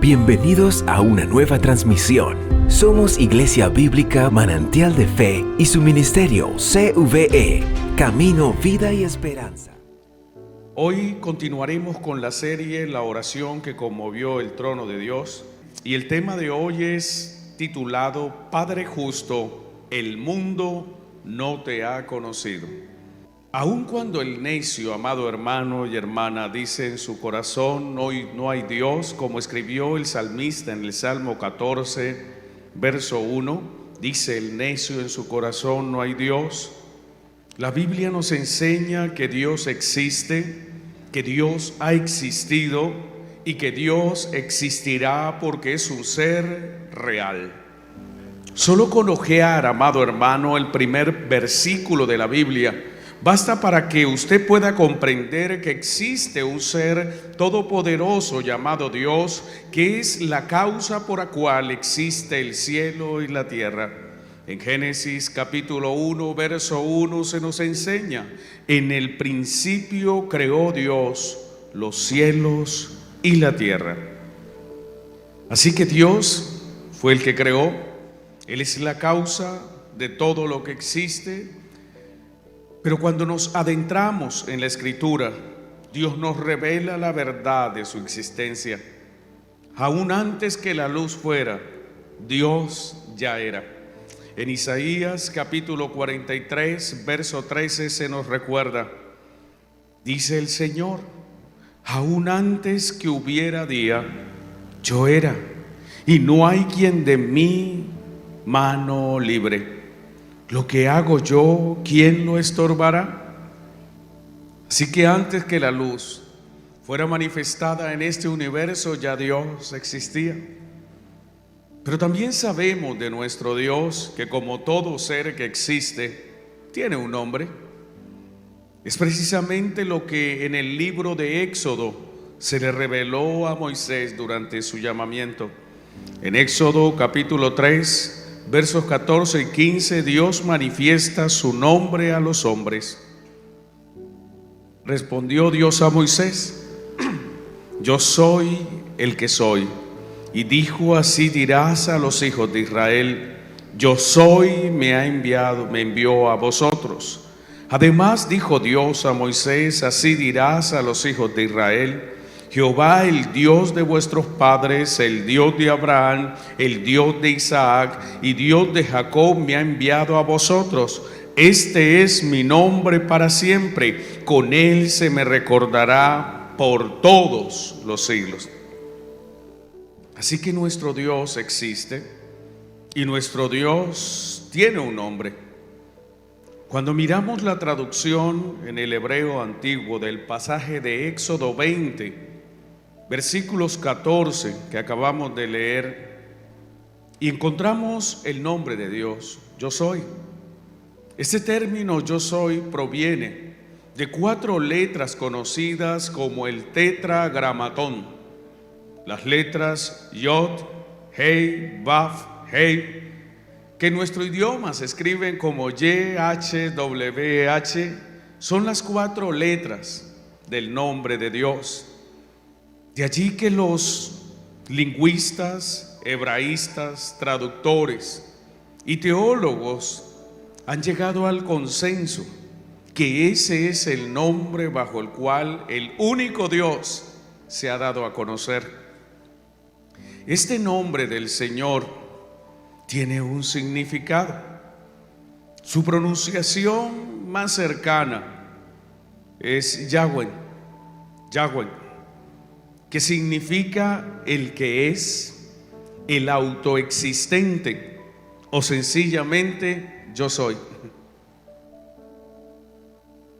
Bienvenidos a una nueva transmisión. Somos Iglesia Bíblica Manantial de Fe y su ministerio CVE, Camino, Vida y Esperanza. Hoy continuaremos con la serie La oración que conmovió el trono de Dios, y el tema de hoy es titulado Padre Justo, el mundo no te ha conocido. Aun cuando el necio, amado hermano y hermana, dice en su corazón hoy no hay Dios, como escribió el salmista en el Salmo 14, verso 1, dice el necio en su corazón no hay Dios. La Biblia nos enseña que Dios existe, que Dios ha existido y que Dios existirá porque es un ser real. Solo con ojear, amado hermano, el primer versículo de la Biblia basta para que usted pueda comprender que existe un ser todopoderoso llamado Dios, que es la causa por la cual existe el cielo y la tierra. En Génesis capítulo 1, verso 1 se nos enseña: en el principio creó Dios los cielos y la tierra. Así que Dios fue el que creó, Él es la causa de todo lo que existe. Pero cuando nos adentramos en la Escritura, Dios nos revela la verdad de su existencia. Aún antes que la luz fuera, Dios ya era. En Isaías capítulo 43, verso 13 se nos recuerda, dice el Señor: aún antes que hubiera día, yo era, y no hay quien de mi mano libre. Lo que hago yo, ¿quién lo estorbará? Así que antes que la luz fuera manifestada en este universo, ya Dios existía. Pero también sabemos de nuestro Dios que, como todo ser que existe, tiene un nombre. Es precisamente lo que en el libro de Éxodo se le reveló a Moisés durante su llamamiento. En Éxodo capítulo 3, versos 14 y 15, Dios manifiesta su nombre a los hombres. Respondió Dios a Moisés: yo soy el que soy. Y dijo: así dirás a los hijos de Israel: yo soy, me envió a vosotros. Además dijo Dios a Moisés: así dirás a los hijos de Israel: Jehová, el Dios de vuestros padres, el Dios de Abraham, el Dios de Isaac y Dios de Jacob, me ha enviado a vosotros. Este es mi nombre para siempre, con él se me recordará por todos los siglos. Así que nuestro Dios existe y nuestro Dios tiene un nombre. Cuando miramos la traducción en el hebreo antiguo del pasaje de Éxodo 20, versículos 14 que acabamos de leer, y encontramos el nombre de Dios, yo soy. Este término yo soy proviene de 4 letras conocidas como el tetragramatón. Las letras Yod, Hei, Vav, Hei, que en nuestro idioma se escriben como YHWH, son las 4 letras del nombre de Dios. De allí que los lingüistas, hebraístas, traductores y teólogos han llegado al consenso que ese es el nombre bajo el cual el único Dios se ha dado a conocer. Este nombre del Señor tiene un significado. Su pronunciación más cercana es Yahweh, que significa el que es, el autoexistente, o sencillamente yo soy.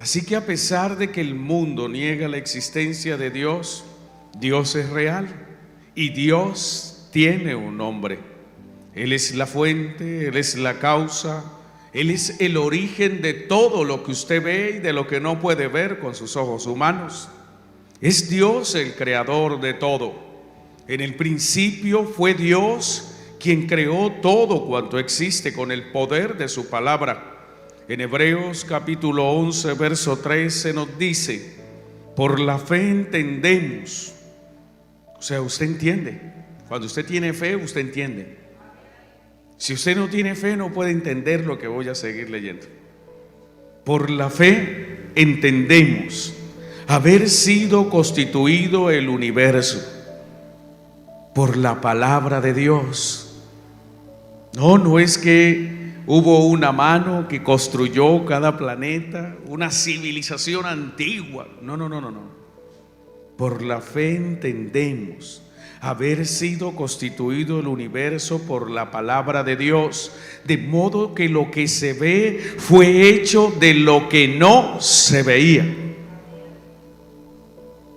Así que a pesar de que el mundo niega la existencia de Dios, Dios es real y Dios tiene un nombre. Él es la fuente, Él es la causa, Él es el origen de todo lo que usted ve y de lo que no puede ver con sus ojos humanos. Es Dios el creador de todo. En el principio fue Dios quien creó todo cuanto existe con el poder de su palabra. En Hebreos capítulo 11, verso 3 se nos dice: por la fe entendemos, o sea, usted entiende Cuando usted tiene fe, usted entiende. Si usted no tiene fe, no puede entender lo que voy a seguir leyendo. Por la fe entendemos haber sido constituido el universo por la palabra de Dios. No es que hubo una mano que construyó cada planeta, una civilización antigua. No. Por la fe entendemos haber sido constituido el universo por la palabra de Dios, de modo que lo que se ve fue hecho de lo que no se veía.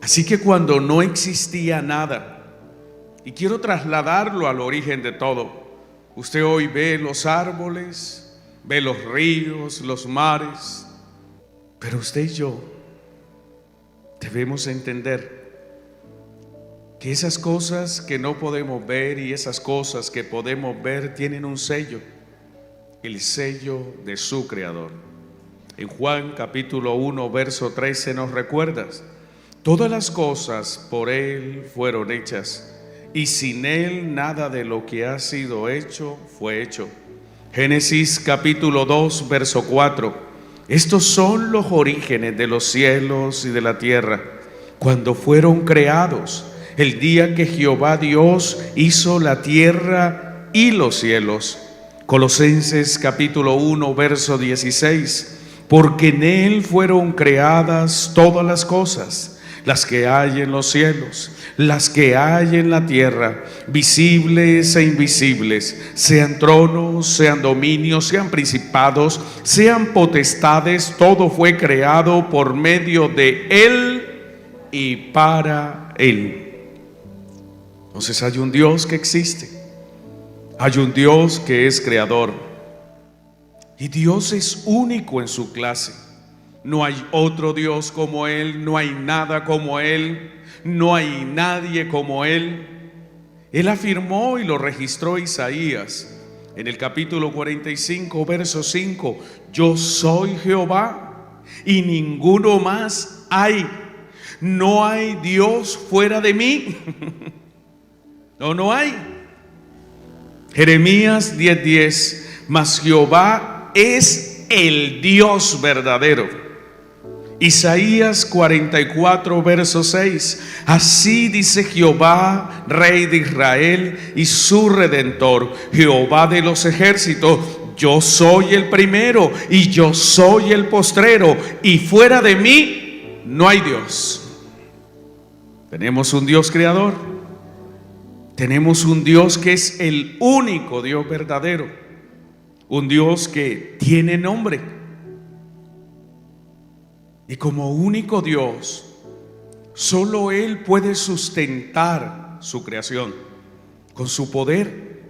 Así que cuando no existía nada, y quiero trasladarlo al origen de todo, usted hoy ve los árboles, ve los ríos, los mares, pero usted y yo debemos entender que esas cosas que no podemos ver y esas cosas que podemos ver tienen un sello, el sello de su Creador. En Juan capítulo 1 verso 13 nos recuerda: todas las cosas por Él fueron hechas, y sin Él nada de lo que ha sido hecho fue hecho. Génesis capítulo 2 verso 4: estos son los orígenes de los cielos y de la tierra, cuando fueron creados, el día que Jehová Dios hizo la tierra y los cielos. Colosenses capítulo 1 verso 16: porque en Él fueron creadas todas las cosas, las que hay en los cielos, las que hay en la tierra, visibles e invisibles, sean tronos, sean dominios, sean principados, sean potestades, todo fue creado por medio de Él y para Él. Entonces hay un Dios que existe, hay un Dios que es creador, y Dios es único en su clase. No hay otro Dios como Él, no hay nada como Él, no hay nadie como Él. Él afirmó y lo registró Isaías en el capítulo 45 verso 5: yo soy Jehová y ninguno más hay, no hay Dios fuera de mí. No hay. Jeremías 10:10: mas Jehová es el Dios verdadero. Isaías 44 verso 6: así dice Jehová, Rey de Israel y su Redentor, Jehová de los ejércitos: yo soy el primero y yo soy el postrero, y fuera de mí no hay Dios. Tenemos un Dios creador. Tenemos un Dios que es el único Dios verdadero, un Dios que tiene nombre. Y como único Dios, solo Él puede sustentar su creación con su poder,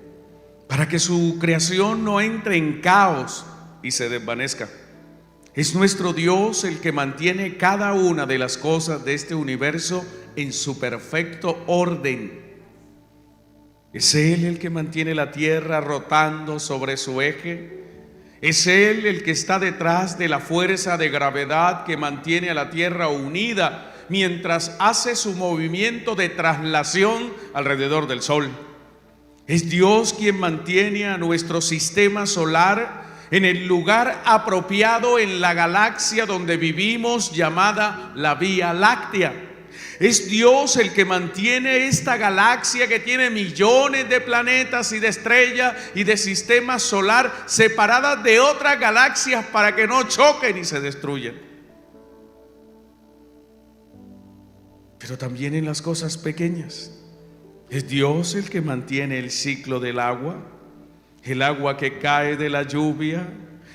para que su creación no entre en caos y se desvanezca. Es nuestro Dios el que mantiene cada una de las cosas de este universo en su perfecto orden. Es Él el que mantiene la tierra rotando sobre su eje. Es Él el que está detrás de la fuerza de gravedad que mantiene a la tierra unida mientras hace su movimiento de traslación alrededor del sol. Es Dios quien mantiene a nuestro sistema solar en el lugar apropiado en la galaxia donde vivimos, llamada la Vía Láctea. Es Dios el que mantiene esta galaxia que tiene millones de planetas y de estrellas y de sistemas solar separadas de otras galaxias para que no choquen y se destruyan. Pero también en las cosas pequeñas. Es Dios el que mantiene el ciclo del agua, el agua que cae de la lluvia,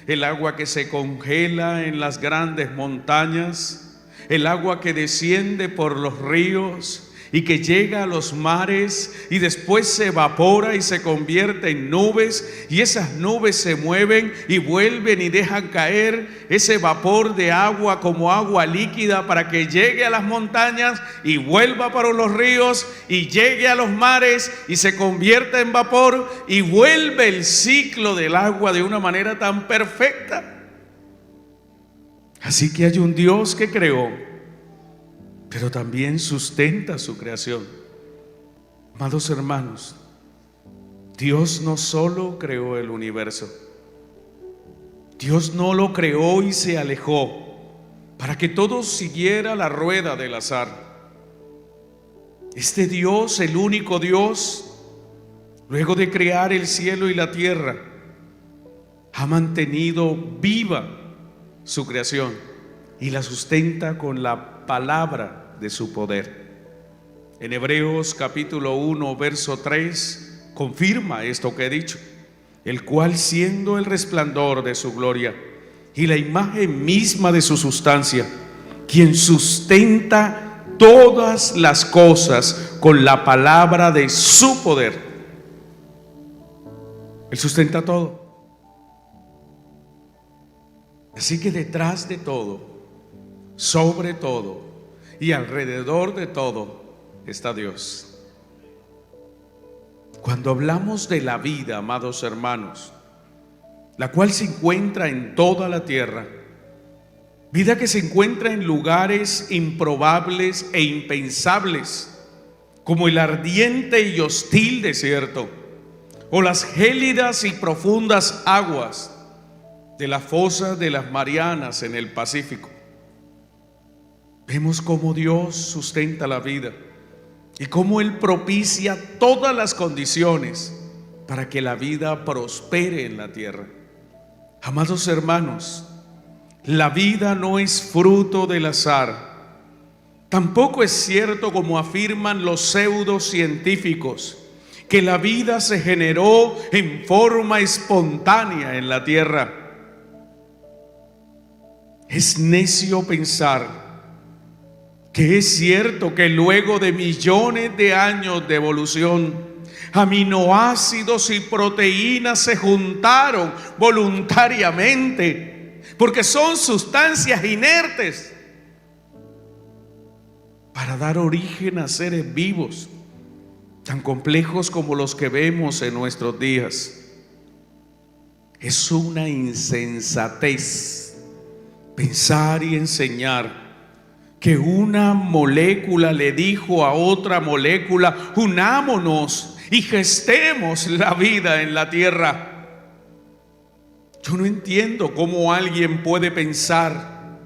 el agua que se congela en las grandes montañas, el agua que desciende por los ríos y que llega a los mares y después se evapora y se convierte en nubes, y esas nubes se mueven y vuelven y dejan caer ese vapor de agua como agua líquida para que llegue a las montañas y vuelva para los ríos y llegue a los mares y se convierta en vapor y vuelve el ciclo del agua de una manera tan perfecta. Así que hay un Dios que creó, pero también sustenta su creación. Amados hermanos, Dios no solo creó el universo, Dios no lo creó y se alejó para que todo siguiera la rueda del azar. Este Dios, el único Dios, luego de crear el cielo y la tierra, ha mantenido viva su creación y la sustenta con la palabra de su poder. En Hebreos capítulo 1, verso 3, confirma esto que he dicho: el cual, siendo el resplandor de su gloria y la imagen misma de su sustancia, quien sustenta todas las cosas con la palabra de su poder. Él sustenta todo. Así que detrás de todo, sobre todo y alrededor de todo está Dios. Cuando hablamos de la vida, amados hermanos, la cual se encuentra en toda la tierra, vida que se encuentra en lugares improbables e impensables, como el ardiente y hostil desierto, o las gélidas y profundas aguas de la fosa de las Marianas en el Pacífico. Vemos cómo Dios sustenta la vida y cómo Él propicia todas las condiciones para que la vida prospere en la tierra. Amados hermanos, la vida no es fruto del azar. Tampoco es cierto, como afirman los pseudocientíficos, que la vida se generó en forma espontánea en la tierra. Es necio pensar que es cierto que luego de millones de años de evolución, aminoácidos y proteínas se juntaron voluntariamente, porque son sustancias inertes, para dar origen a seres vivos tan complejos como los que vemos en nuestros días. Es una insensatez pensar y enseñar que una molécula le dijo a otra molécula: unámonos y gestemos la vida en la tierra. Yo no entiendo cómo alguien puede pensar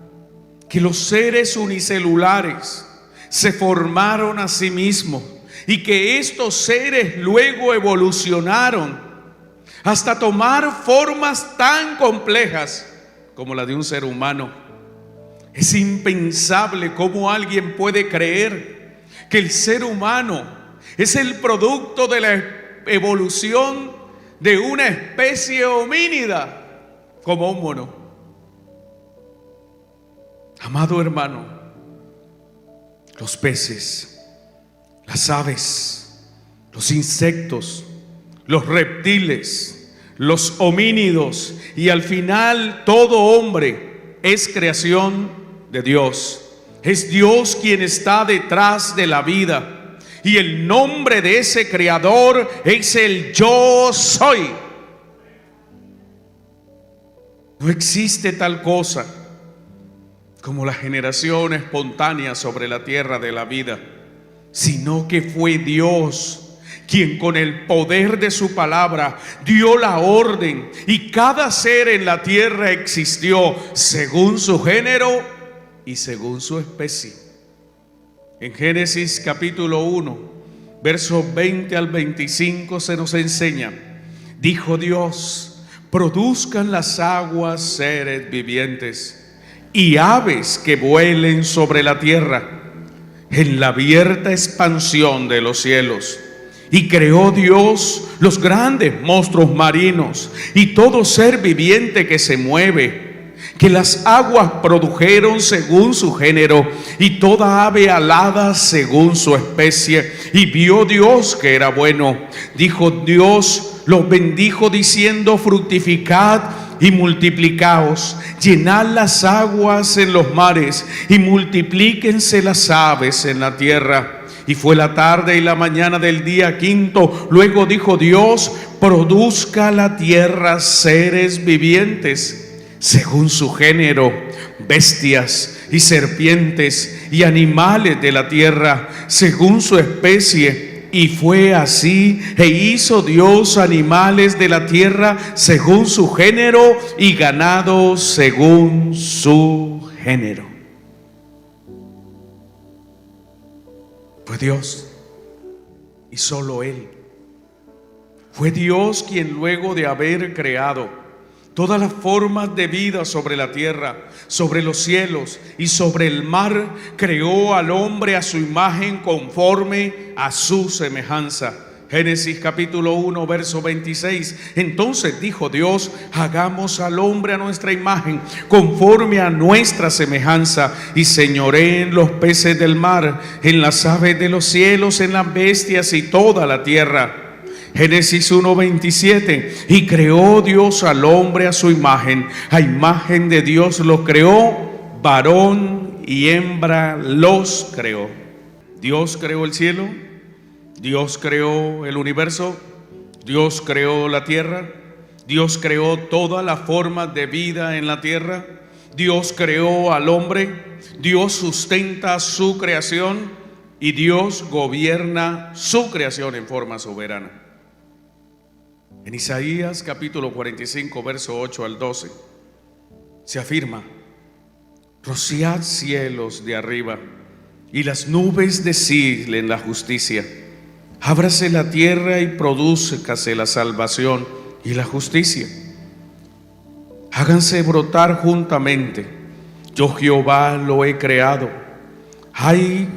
que los seres unicelulares se formaron a sí mismos y que estos seres luego evolucionaron hasta tomar formas tan complejas como la de un ser humano. Es impensable cómo alguien puede creer que el ser humano es el producto de la evolución de una especie homínida como un mono. Amado hermano, los peces, las aves, los insectos, los reptiles, los homínidos y al final todo hombre es creación de Dios. Es Dios quien está detrás de la vida, y el nombre de ese creador es el Yo Soy. No existe tal cosa como la generación espontánea sobre la tierra de la vida, sino que fue Dios quien con el poder de su palabra dio la orden, y cada ser en la tierra existió según su género y según su especie. En Génesis capítulo 1, versos 20 al 25 se nos enseña: dijo Dios, produzcan las aguas seres vivientes y aves que vuelen sobre la tierra en la abierta expansión de los cielos. Y creó Dios los grandes monstruos marinos y todo ser viviente que se mueve, que las aguas produjeron según su género, y toda ave alada según su especie. Y vio Dios que era bueno. Dijo Dios, los bendijo diciendo: fructificad y multiplicaos, llenad las aguas en los mares y multiplíquense las aves en la tierra. Y fue la tarde y la mañana del día quinto. Luego dijo Dios: produzca la tierra seres vivientes según su género, bestias y serpientes y animales de la tierra según su especie, y fue así, e hizo Dios animales de la tierra según su género y ganado según su género. Fue Dios y solo Él. Fue Dios quien, luego de haber creado todas las formas de vida sobre la tierra, sobre los cielos y sobre el mar, creó al hombre a su imagen conforme a su semejanza. Génesis capítulo 1, verso 26. Entonces dijo Dios: hagamos al hombre a nuestra imagen, conforme a nuestra semejanza, y señoree en los peces del mar, en las aves de los cielos, en las bestias y toda la tierra. Génesis 1:27. Y creó Dios al hombre a su imagen, a imagen de Dios lo creó, varón y hembra los creó. Dios creó el cielo, Dios creó el universo, Dios creó la tierra, Dios creó todas las formas de vida en la tierra, Dios creó al hombre, Dios sustenta su creación y Dios gobierna su creación en forma soberana. En Isaías capítulo 45, verso 8 al 12, se afirma: rociad cielos de arriba y las nubes decídlen la justicia. Ábrase la tierra y prodúzcase la salvación y la justicia. Háganse brotar juntamente, yo Jehová lo he creado. Ay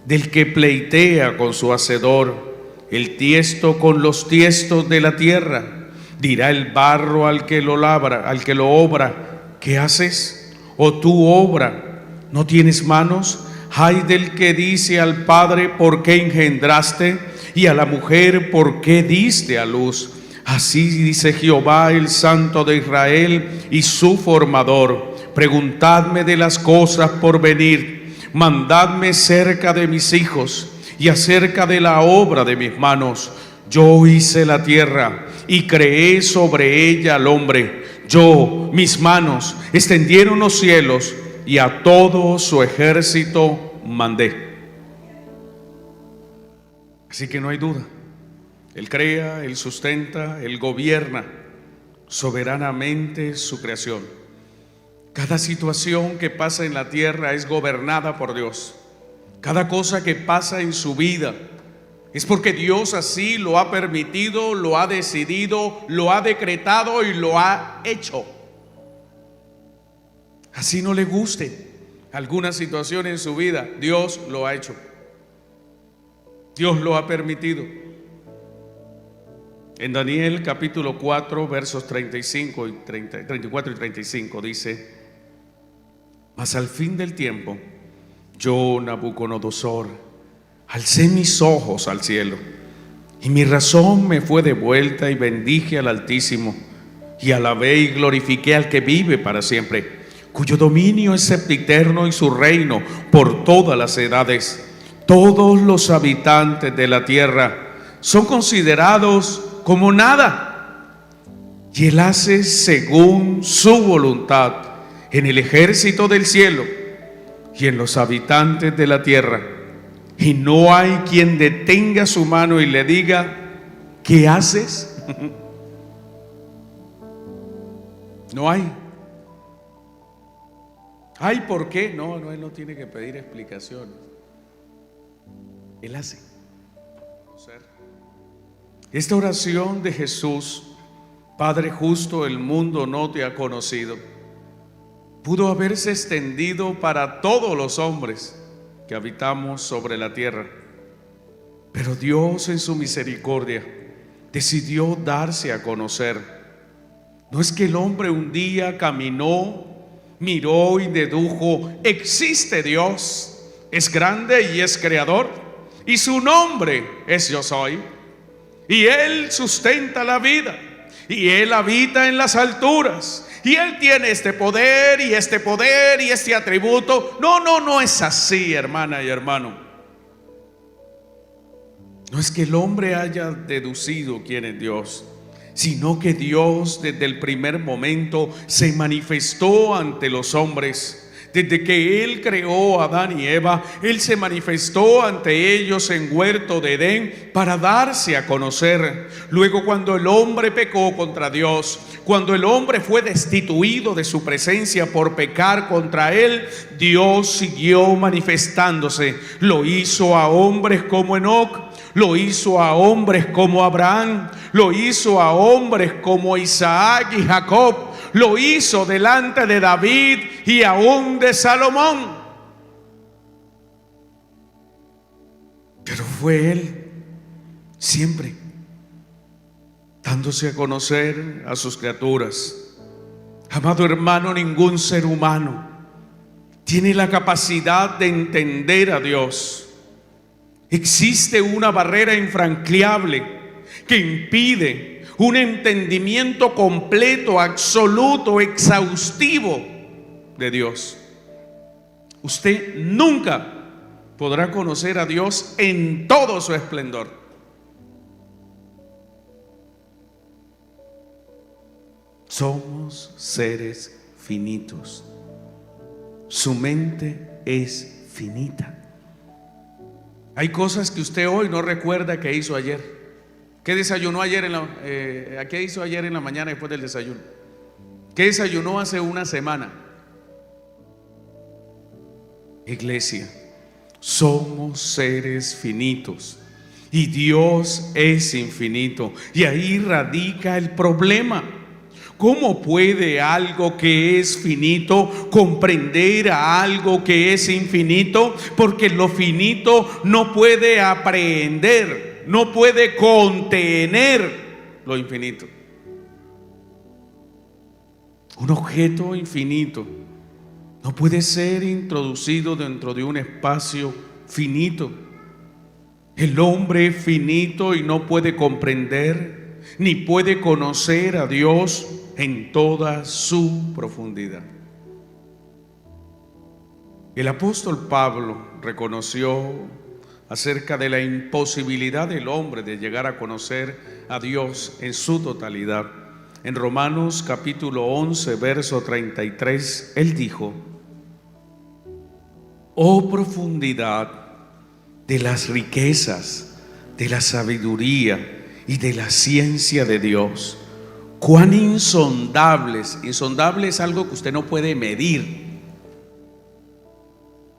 del que pleitea con su hacedor, el tiesto con los tiestos de la tierra. Dirá el barro al que lo labra, al que lo obra: ¿qué haces? ¿O tú obra? ¿No tienes manos? Ay del que dice al padre: ¿por qué engendraste? Y a la mujer: ¿por qué diste a luz? Así dice Jehová, el Santo de Israel y su formador: preguntadme de las cosas por venir, mandadme cerca de mis hijos y acerca de la obra de mis manos. Yo hice la tierra y creé sobre ella al hombre. Yo, mis manos, extendieron los cielos y a todo su ejército mandé. Así que no hay duda, Él crea, Él sustenta, Él gobierna soberanamente su creación. Cada situación que pasa en la tierra es gobernada por Dios. Cada cosa que pasa en su vida es porque Dios así lo ha permitido, lo ha decidido, lo ha decretado y lo ha hecho. Así no le guste alguna situación en su vida, Dios lo ha hecho. Dios lo ha permitido. En Daniel capítulo 4, versos 34 y 35 dice: mas al fin del tiempo, yo, Nabucodonosor, alcé mis ojos al cielo, y mi razón me fue devuelta, y bendije al Altísimo, y alabé y glorifiqué al que vive para siempre, cuyo dominio es sempiterno y su reino por todas las edades. Todos los habitantes de la tierra son considerados como nada, y Él hace según su voluntad en el ejército del cielo y en los habitantes de la tierra, y no hay quien detenga su mano y le diga: ¿qué haces? No hay. Ay, ¿por qué? No, Él no tiene que pedir explicaciones. Él hace. Esta oración de Jesús: Padre justo, el mundo no te ha conocido, pudo haberse extendido para todos los hombres que habitamos sobre la tierra. Pero Dios, en su misericordia, decidió darse a conocer. No es que el hombre un día caminó, miró y dedujo: existe Dios, es grande y es creador, y su nombre es Yo Soy, y Él sustenta la vida, y Él habita en las alturas, y Él tiene este poder y este poder y este atributo. No es así, hermana y hermano. No es que el hombre haya deducido quién es Dios, sino que Dios desde el primer momento se manifestó ante los hombres, Desde que Él creó a Adán y Eva, Él se manifestó ante ellos en huerto de Edén para darse a conocer. Luego, cuando el hombre pecó contra Dios, cuando el hombre fue destituido de su presencia por pecar contra Él, Dios siguió manifestándose. Lo hizo a hombres como Enoc, lo hizo a hombres como Abraham, lo hizo a hombres como Isaac y Jacob, lo hizo delante de David y aún de Salomón. Pero fue Él siempre dándose a conocer a sus criaturas. Amado hermano, ningún ser humano tiene la capacidad de entender a Dios. Existe una barrera infranqueable que impide un entendimiento completo, absoluto, exhaustivo de Dios. Usted nunca podrá conocer a Dios en todo su esplendor. Somos seres finitos. Su mente es finita. Hay cosas que usted hoy no recuerda que hizo ayer. ¿Qué desayunó ayer qué hizo ayer en la mañana después del desayuno? ¿Qué desayunó hace una semana? Iglesia, somos seres finitos y Dios es infinito, y ahí radica el problema. ¿Cómo puede algo que es finito comprender a algo que es infinito? Porque lo finito no puede aprehender, no puede contener lo infinito. Un objeto infinito no puede ser introducido dentro de un espacio finito. El hombre es finito y no puede comprender ni puede conocer a Dios en toda su profundidad. El apóstol Pablo reconoció acerca de la imposibilidad del hombre de llegar a conocer a Dios en su totalidad. En Romanos capítulo 11, verso 33, él dijo: oh profundidad de las riquezas, de la sabiduría y de la ciencia de Dios, cuán insondables. Insondable es algo que usted no puede medir.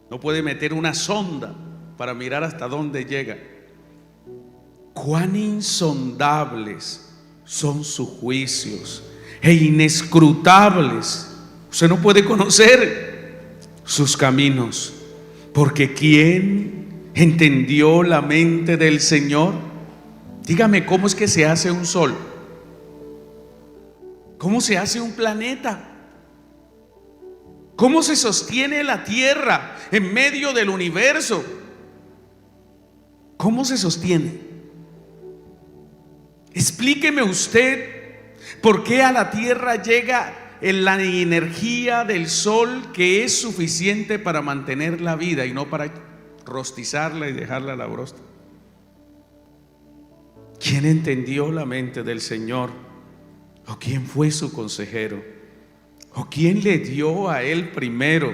No puede meter una sonda para mirar hasta dónde llega. Cuán insondables son sus juicios e inescrutables. Usted no puede conocer sus caminos, porque ¿quién entendió la mente del Señor? Dígame, ¿cómo es que se hace un sol? ¿Cómo se hace un planeta? ¿Cómo se sostiene la tierra en medio del universo? ¿Cómo se sostiene? Explíqueme usted por qué a la tierra llega la energía del sol que es suficiente para mantener la vida y no para rostizarla y dejarla a la brosta. ¿Quién entendió la mente del Señor? ¿O quién fue su consejero? ¿O quién le dio a él primero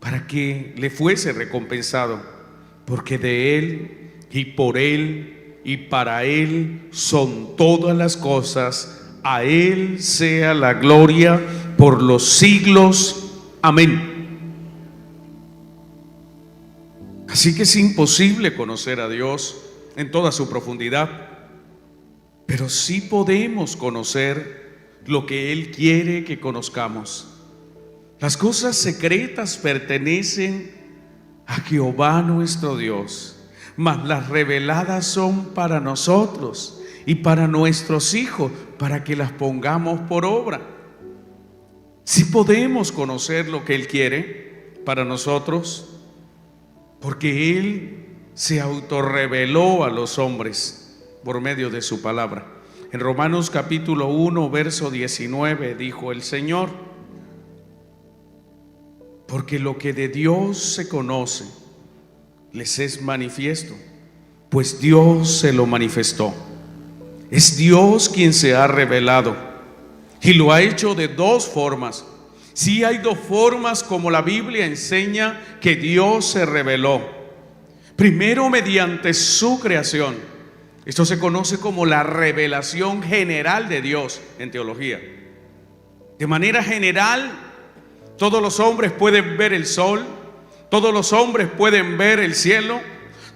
para que le fuese recompensado? Porque de él y por él y para él son todas las cosas. A él sea la gloria por los siglos. Amén. Así que es imposible conocer a Dios en toda su profundidad, pero sí podemos conocer lo que Él quiere que conozcamos. Las cosas secretas pertenecen a Jehová nuestro Dios, mas las reveladas son para nosotros y para nuestros hijos, para que las pongamos por obra. Sí podemos conocer lo que Él quiere para nosotros, porque Él se autorreveló a los hombres por medio de su palabra. En Romanos capítulo 1, verso 19 dijo el Señor: porque lo que de Dios se conoce les es manifiesto, pues Dios se lo manifestó. Es Dios quien se ha revelado, y lo ha hecho de dos formas: Sí hay dos formas como la Biblia enseña que Dios se reveló. Primero, mediante su creación. Esto se conoce como la revelación general de Dios en teología. De manera general, todos los hombres pueden ver el sol, todos los hombres pueden ver el cielo,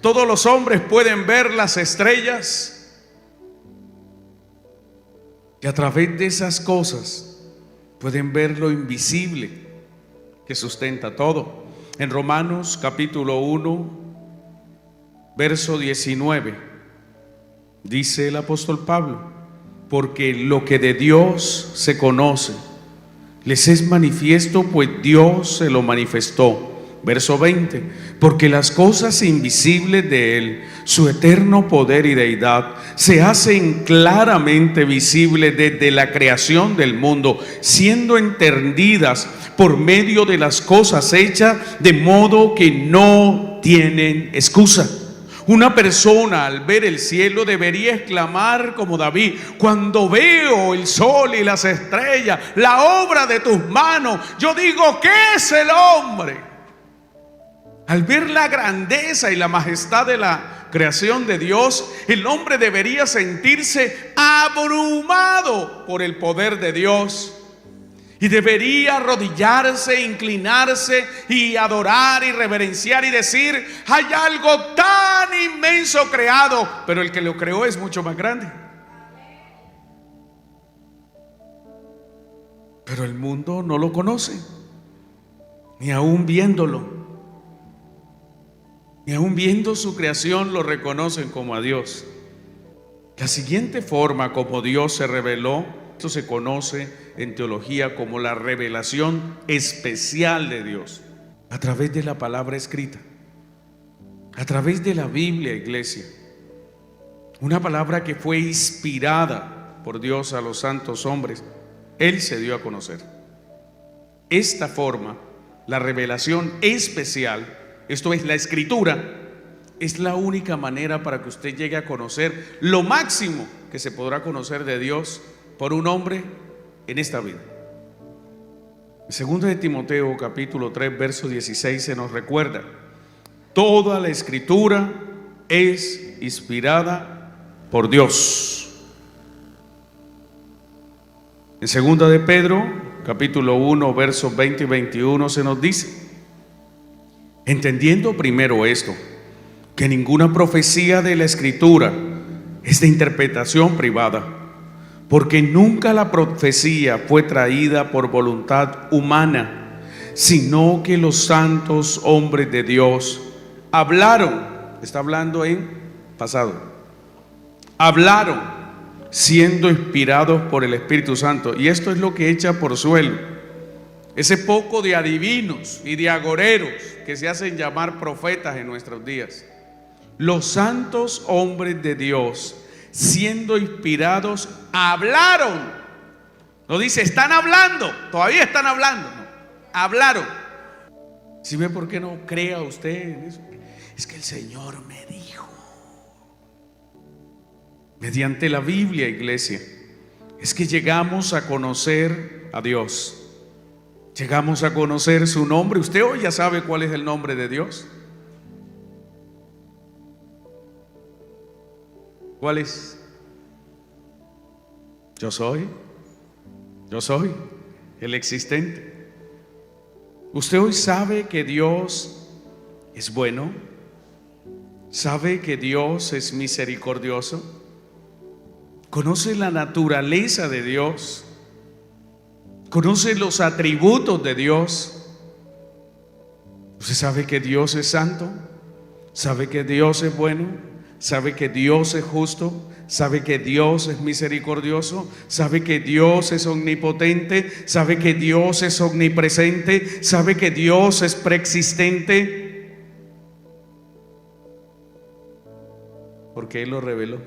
todos los hombres pueden ver las estrellas. Y a través de esas cosas pueden ver lo invisible que sustenta todo. En Romanos capítulo 1, verso 19, dice el apóstol Pablo: porque lo que de Dios se conoce les es manifiesto, pues Dios se lo manifestó. Verso 20, porque las cosas invisibles de Él, su eterno poder y deidad, se hacen claramente visibles desde la creación del mundo, siendo entendidas por medio de las cosas hechas, de modo que no tienen excusa. Una persona al ver el cielo debería exclamar como David: cuando veo el sol y las estrellas, la obra de tus manos, yo digo, ¿qué es el hombre? Al ver la grandeza y la majestad de la creación de Dios, el hombre debería sentirse abrumado por el poder de Dios y debería arrodillarse, inclinarse y adorar y reverenciar y decir: hay algo tan inmenso creado, pero el que lo creó es mucho más grande. Pero el mundo no lo conoce, ni aún viéndolo. Ni aún viendo su creación lo reconocen como a Dios. La siguiente forma como Dios se reveló, esto se conoce en teología como la revelación especial de Dios, a través de la palabra escrita, a través de la Biblia, iglesia. Una palabra que fue inspirada por Dios a los santos hombres. Él se dio a conocer. Esta forma, la revelación especial, esto es la escritura, es la única manera para que usted llegue a conocer lo máximo que se podrá conocer de Dios por un hombre en esta vida. En 2 de Timoteo capítulo 3 verso 16 se nos recuerda: toda la escritura es inspirada por Dios. En 2 de Pedro capítulo 1 versos 20 y 21 se nos dice: entendiendo primero esto, que ninguna profecía de la Escritura es de interpretación privada, porque nunca la profecía fue traída por voluntad humana, sino que los santos hombres de Dios hablaron. Está hablando en pasado. Hablaron siendo inspirados por el Espíritu Santo. Y esto es lo que echa por suelo ese poco de adivinos y de agoreros que se hacen llamar profetas en nuestros días. Los santos hombres de Dios, siendo inspirados, hablaron. No dice están hablando, todavía están hablando, no, hablaron. ¿Sí ve por qué no crea usted en eso? Es que el Señor me dijo. Mediante la Biblia, iglesia, es que llegamos a conocer a Dios. Llegamos a conocer su nombre. Usted hoy ya sabe cuál es el nombre de Dios. ¿Cuál es? Yo soy el existente. Usted hoy sabe que Dios es bueno, sabe que Dios es misericordioso, conoce la naturaleza de Dios, conoce los atributos de Dios. Usted sabe que Dios es santo, sabe que Dios es bueno, sabe que Dios es justo, sabe que Dios es misericordioso, sabe que Dios es omnipotente, sabe que Dios es omnipresente, sabe que Dios es preexistente, porque Él lo reveló.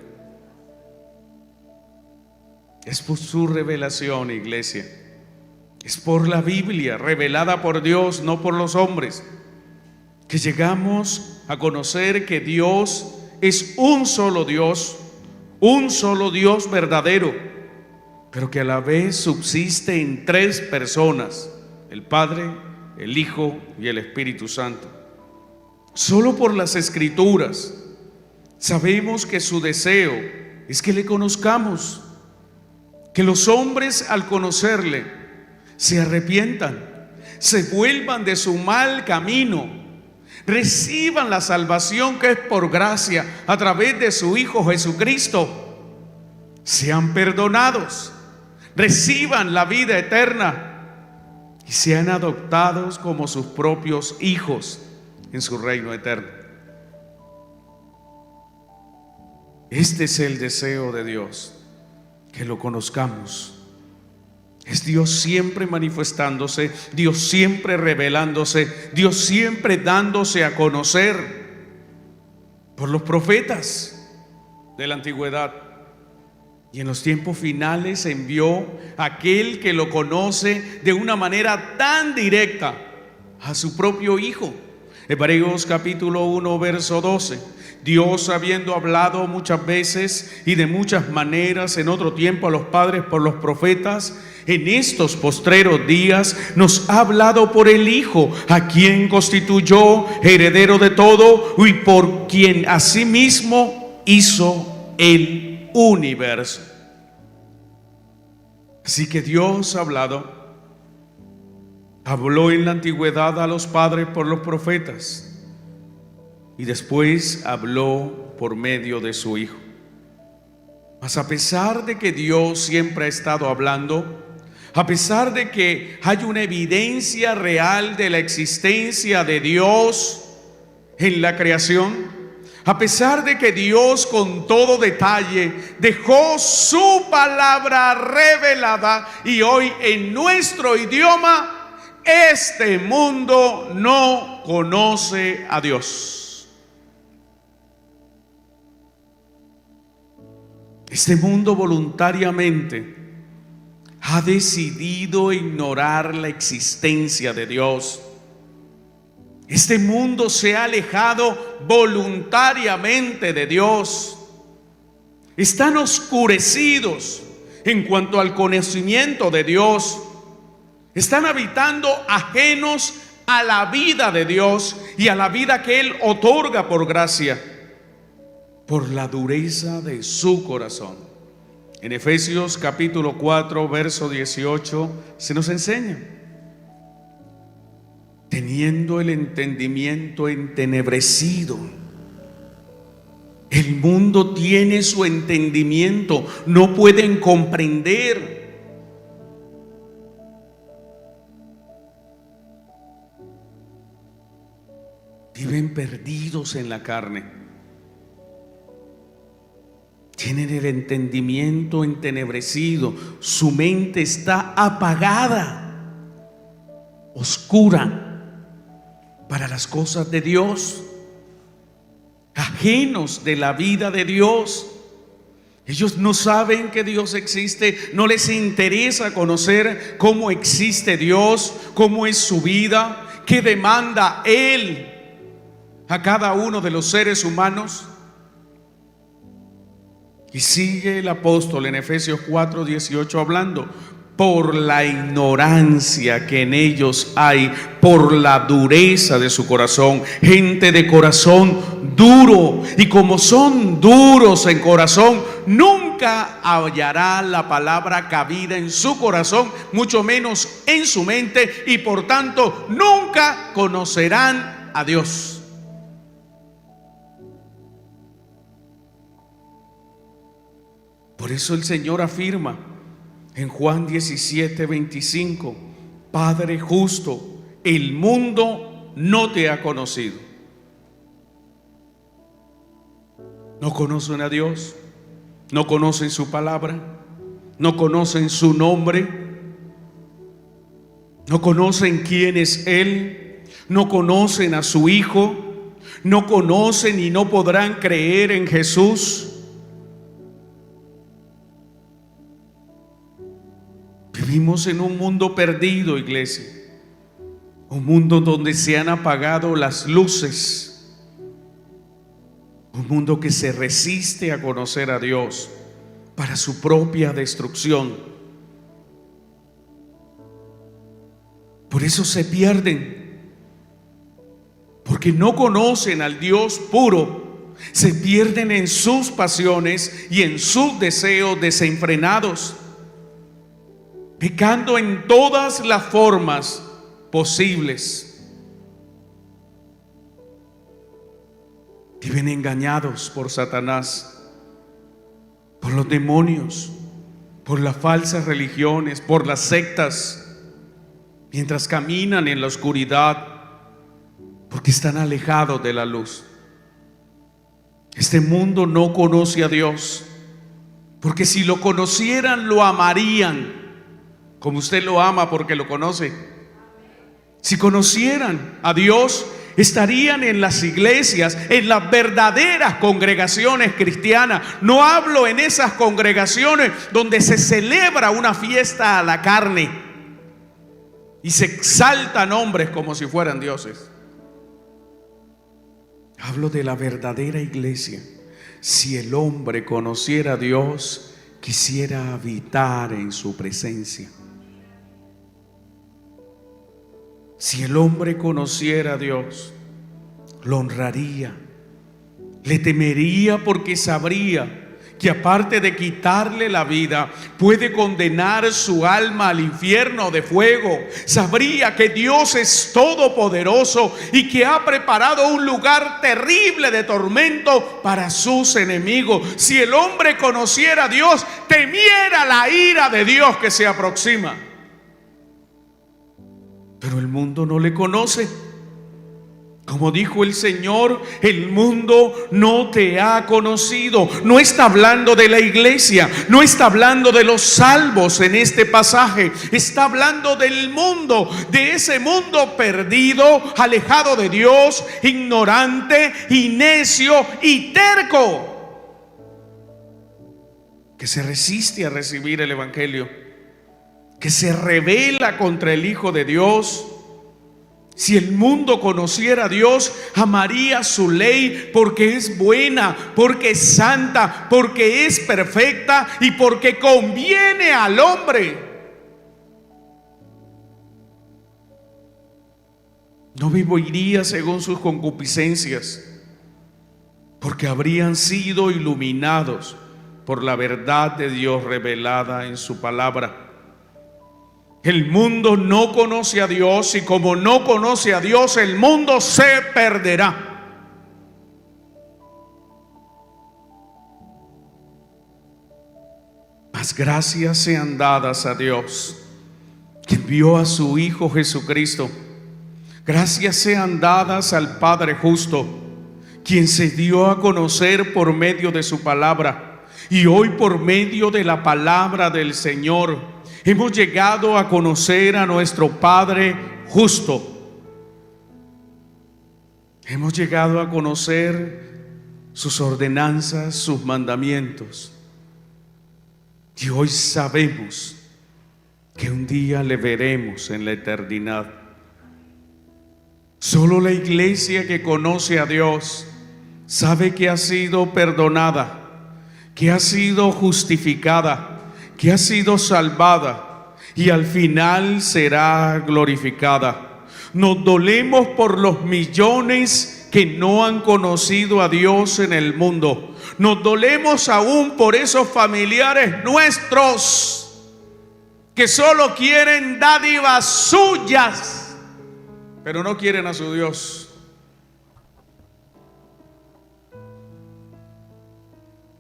Es por su revelación, iglesia. Es por la Biblia, revelada por Dios, no por los hombres, que llegamos a conocer que Dios es un solo Dios verdadero, pero que a la vez subsiste en tres personas. el Padre, el Hijo y el Espíritu Santo. Solo por las Escrituras sabemos que su deseo es que le conozcamos, que los hombres al conocerle se arrepientan, se vuelvan de su mal camino, reciban la salvación que es por gracia a través de su Hijo Jesucristo, sean perdonados, reciban la vida eterna y sean adoptados como sus propios hijos en su reino eterno. Este es el deseo de Dios, que lo conozcamos. Es Dios siempre manifestándose, Dios siempre revelándose, Dios siempre dándose a conocer por los profetas de la antigüedad. Y en los tiempos finales envió a aquel que lo conoce de una manera tan directa, a su propio Hijo. Hebreos capítulo 1 verso 12. Dios, habiendo hablado muchas veces y de muchas maneras en otro tiempo a los padres por los profetas, en estos postreros días nos ha hablado por el Hijo, a quien constituyó heredero de todo y por quien asimismo hizo el universo. Así que Dios ha habló en la antigüedad a los padres por los profetas y después habló por medio de su Hijo. Mas a pesar de que Dios siempre ha estado hablando, a pesar de que hay una evidencia real de la existencia de Dios en la creación, a pesar de que Dios con todo detalle dejó su palabra revelada y hoy en nuestro idioma, este mundo no conoce a Dios. Este mundo voluntariamente ha decidido ignorar la existencia de Dios. Este mundo se ha alejado voluntariamente de Dios. Están oscurecidos en cuanto al conocimiento de Dios. Están habitando ajenos a la vida de Dios y a la vida que Él otorga por gracia, por la dureza de su corazón. En Efesios capítulo 4 verso 18 se nos enseña: teniendo el entendimiento entenebrecido. El mundo tiene su entendimiento, no pueden comprender. Viven perdidos en la carne. Tienen el entendimiento entenebrecido, su mente está apagada, oscura para las cosas de Dios, ajenos de la vida de Dios. Ellos no saben que Dios existe, no les interesa conocer cómo existe Dios, cómo es su vida, qué demanda Él a cada uno de los seres humanos. Y sigue el apóstol en Efesios 4:18 hablando: por la ignorancia que en ellos hay, por la dureza de su corazón, gente de corazón duro, y como son duros en corazón, nunca hallará la palabra cabida en su corazón, mucho menos en su mente, y por tanto nunca conocerán a Dios. Por eso el Señor afirma en Juan 17:25: Padre justo, el mundo no te ha conocido. No conocen a Dios, no conocen su palabra, no conocen su nombre, no conocen quién es Él, no conocen a su Hijo, no conocen y no podrán creer en Jesús. Vivimos en un mundo perdido, iglesia. Un mundo donde se han apagado las luces. Un mundo que se resiste a conocer a Dios para su propia destrucción. Por eso se pierden, porque no conocen al Dios puro. Se pierden en sus pasiones y en sus deseos desenfrenados, pecando en todas las formas posibles. Viven engañados por Satanás, por los demonios, por las falsas religiones, por las sectas, mientras caminan en la oscuridad, porque están alejados de la luz. Este mundo no conoce a Dios, porque si lo conocieran, lo amarían, como usted lo ama porque lo conoce. Si conocieran a Dios, estarían en las iglesias, en las verdaderas congregaciones cristianas. No hablo en esas congregaciones donde se celebra una fiesta a la carne y se exaltan hombres como si fueran dioses. Hablo de la verdadera iglesia. Si el hombre conociera a Dios, quisiera habitar en su presencia. Si el hombre conociera a Dios, lo honraría, le temería, porque sabría que aparte de quitarle la vida, puede condenar su alma al infierno de fuego. Sabría que Dios es todopoderoso y que ha preparado un lugar terrible de tormento para sus enemigos. Si el hombre conociera a Dios, temiera la ira de Dios que se aproxima. Pero el mundo no le conoce. Como dijo el Señor, el mundo no te ha conocido. No está hablando de la iglesia, no está hablando de los salvos en este pasaje. Está hablando del mundo, de ese mundo perdido, alejado de Dios, ignorante y necio y terco, que se resiste a recibir el evangelio, que se rebela contra el Hijo de Dios. Si el mundo conociera a Dios, amaría su ley, porque es buena, porque es santa, porque es perfecta y porque conviene al hombre. No viviría según sus concupiscencias, porque habrían sido iluminados por la verdad de Dios revelada en su palabra. El mundo no conoce a Dios, y como no conoce a Dios, el mundo se perderá. Mas gracias sean dadas a Dios, que envió a su Hijo Jesucristo. Gracias sean dadas al Padre justo, quien se dio a conocer por medio de su palabra. Y hoy, por medio de la palabra del Señor, hemos llegado a conocer a nuestro Padre justo. Hemos llegado a conocer sus ordenanzas, sus mandamientos. Y hoy sabemos que un día le veremos en la eternidad. Solo la iglesia que conoce a Dios sabe que ha sido perdonada, que ha sido justificada, que ha sido salvada y al final será glorificada. Nos dolemos por los millones que no han conocido a Dios en el mundo. Nos dolemos aún por esos familiares nuestros que solo quieren dádivas suyas, pero no quieren a su Dios.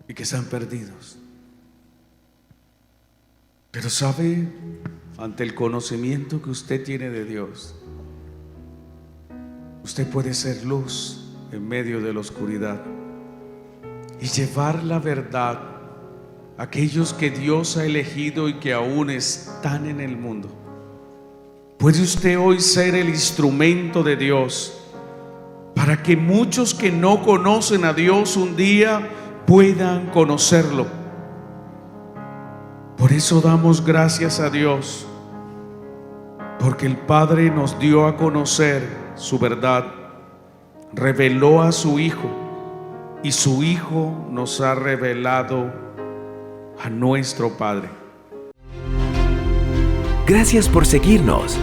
Y que están perdidos. Pero sabe, ante el conocimiento que usted tiene de Dios, usted puede ser luz en medio de la oscuridad y llevar la verdad a aquellos que Dios ha elegido y que aún están en el mundo. Puede usted hoy ser el instrumento de Dios para que muchos que no conocen a Dios un día puedan conocerlo. Por eso damos gracias a Dios, porque el Padre nos dio a conocer su verdad, reveló a su Hijo, y su Hijo nos ha revelado a nuestro Padre. Gracias por seguirnos.